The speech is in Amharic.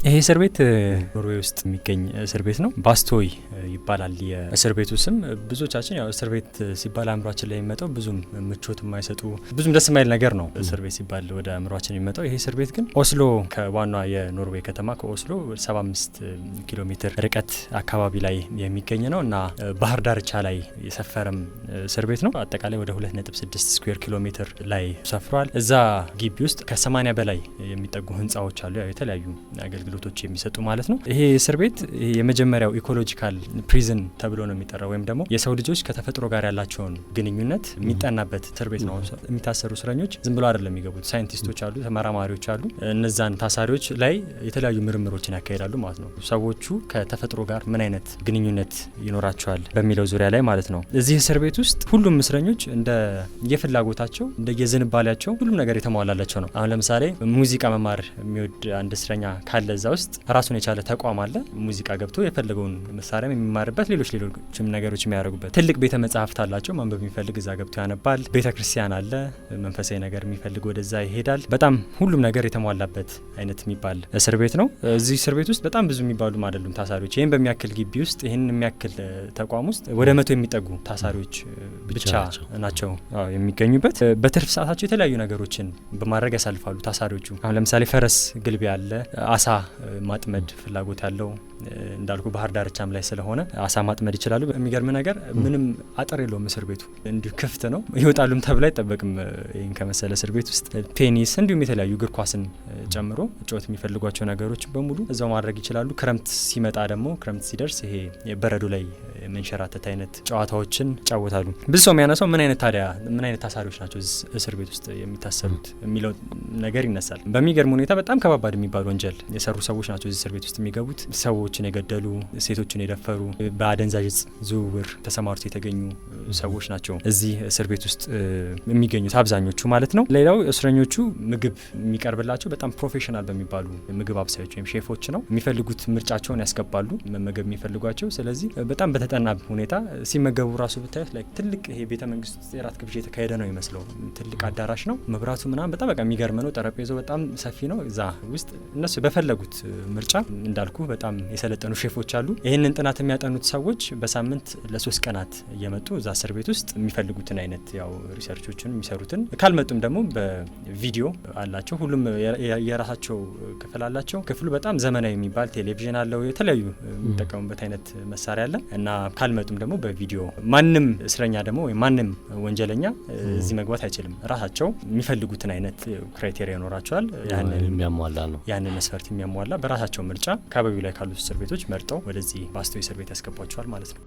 ይሄ እስር ቤት ኖርዌይ ውስጥ የሚገኝ እስር ቤት ነው። ባስቶይ ይባላል የእስር ቤቱ ስም። ብዙዎቻችን ያው እስር ቤት ሲባል አእምሯችን ላይ የሚመጣው ብዙም ምቾት የማይሰጡ ብዙም ደስ የማይል ነገር ነው እስር ቤት ሲባል ወደ አእምሯችን የሚመጣው። ይሄ እስር ቤት ግን ኦስሎ ከዋና የኖርዌይ ከተማ ከኦስሎ 75 ኪሎ ሜትር ርቀት አካባቢ ላይ የሚገኝ ነው እና ባህር ዳርቻ ላይ የሰፈረም እስር ቤት ነው። አጠቃላይ ወደ 2.6 ስኩዌር ኪሎ ሜትር ላይ ሰፍሯል። እዛ ግቢ ውስጥ ከ80 በላይ የሚጠጉ ህንጻዎች አሉ፣ የተለያዩ አገልግሎቶች የሚሰጡ ማለት ነው። ይሄ እስር ቤት የመጀመሪያው ኢኮሎጂካል ፕሪዝን ተብሎ ነው የሚጠራው፣ ወይም ደግሞ የሰው ልጆች ከተፈጥሮ ጋር ያላቸውን ግንኙነት የሚጠናበት እስር ቤት ነው። የሚታሰሩ እስረኞች ዝም ብሎ አይደለም የሚገቡት። ሳይንቲስቶች አሉ፣ ተመራማሪዎች አሉ። እነዛን ታሳሪዎች ላይ የተለያዩ ምርምሮችን ያካሂዳሉ ማለት ነው። ሰዎቹ ከተፈጥሮ ጋር ምን አይነት ግንኙነት ይኖራቸዋል በሚለው ዙሪያ ላይ ማለት ነው። እዚህ እስር ቤት ውስጥ ሁሉም እስረኞች እንደ የፍላጎታቸው እንደ የዝንባሌያቸው ሁሉም ነገር የተሟላላቸው ነው። አሁን ለምሳሌ ሙዚቃ መማር የሚወድ አንድ እስረኛ ካለ እዛ ውስጥ ራሱን የቻለ ተቋም አለ። ሙዚቃ ገብቶ የፈለገውን መሳሪያ የሚማርበት፣ ሌሎችም ነገሮች የሚያደርጉበት ትልቅ ቤተ መጻሕፍት አላቸው። ማንበብ የሚፈልግ እዛ ገብቶ ያነባል። ቤተ ክርስቲያን አለ። መንፈሳዊ ነገር የሚፈልግ ወደዛ ይሄዳል። በጣም ሁሉም ነገር የተሟላበት አይነት የሚባል እስር ቤት ነው። እዚህ እስር ቤት ውስጥ በጣም ብዙ የሚባሉ አይደሉም ታሳሪዎች። ይህን በሚያክል ግቢ ውስጥ ይህን የሚያክል ተቋም ውስጥ ወደ 100 የሚጠጉ ታሳሪዎች ብቻ ናቸው የሚገኙበት። በትርፍ ሰዓታቸው የተለያዩ ነገሮችን በማድረግ ያሳልፋሉ ታሳሪዎቹ። አሁን ለምሳሌ ፈረስ ግልቢያ አለ። አሳ ማጥመድ ፍላጎት ያለው እንዳልኩ ባህር ዳርቻም ላይ ስለሆነ አሳ ማጥመድ ይችላሉ። የሚገርም ነገር ምንም አጥር የለውም እስር ቤቱ፣ እንዲሁ ክፍት ነው። ይወጣሉም ተብሎ አይጠበቅም። ይህን ከመሰለ እስር ቤት ውስጥ ቴኒስ እንዲሁም የተለያዩ እግር ኳስን ጨምሮ ጨዋታ የሚፈልጓቸው ነገሮች በሙሉ እዛው ማድረግ ይችላሉ። ክረምት ሲመጣ ደግሞ ክረምት ሲደርስ ይሄ በረዶ ላይ መንሸራተት አይነት ጨዋታዎችን ይጫወታሉ። ብዙ ሰው የሚያነሳው ምን አይነት ታሳሪዎች ናቸው እስር ቤት ውስጥ የሚታሰሩት የሚለው ነገር ይነሳል። በሚገርም ሁኔታ በጣም ከባባድ የሚባሉ ወንጀል የሰሩ ሰዎች ናቸው እዚህ እስር ቤት ውስጥ የሚገቡት። ሰዎችን የገደሉ፣ ሴቶችን የደፈሩ፣ በአደንዛዥ እጽ ዝውውር ተሰማርተው የተገኙ ሰዎች ናቸው እዚህ እስር ቤት ውስጥ የሚገኙት አብዛኞቹ ማለት ነው። ሌላው እስረኞቹ ምግብ የሚቀርብላቸው በጣም ፕሮፌሽናል በሚባሉ ምግብ አብሳዮች ወይም ሼፎች ነው። የሚፈልጉት ምርጫቸውን ያስገባሉ መመገብ የሚፈልጓቸው። ስለዚህ በጣም በተጠና ሁኔታ ሲመገቡ ራሱ ብታዩት ላይ ትልቅ ይሄ ቤተ መንግስት ውስጥ የራት ግብዣ የተካሄደ ነው ይመስለው። ትልቅ አዳራሽ ነው። መብራቱ ምናምን በጣም በቃ የሚገርም ነው። ጠረጴዛው በጣም ሰፊ ነው። እዛ ውስጥ እነሱ በፈለጉት ምርጫ እንዳልኩ በጣም የሰለጠኑ ሼፎች አሉ። ይህንን ጥናት የሚያጠኑት ሰዎች በሳምንት ለ3 ቀናት እየመጡ እዛ እስር ቤት ውስጥ የሚፈልጉትን አይነት ያው ሪሰርቾችን የሚሰሩትን፣ ካልመጡም ደግሞ በቪዲዮ አላቸው። ሁሉም የራሳቸው ክፍል አላቸው። ክፍሉ በጣም ዘመናዊ የሚባል ቴሌቪዥን አለው። የተለያዩ የሚጠቀሙበት አይነት መሳሪያ አለ እና ካልመጡም ደግሞ በቪዲዮ ማንም እስረኛ ደግሞ ወይም ማንም ወንጀለኛ እዚህ መግባት አይችልም። ራሳቸው የሚፈልጉትን አይነት ክራይቴሪያ ይኖራቸዋል። ያንን መስፈርት የሚያሟላ በራሳቸው ምርጫ አካባቢው ላይ ካሉት እስር ቤቶች መርጠው ወደዚህ ባስቶይ እስር ቤት ያስገቧቸዋል ማለት ነው።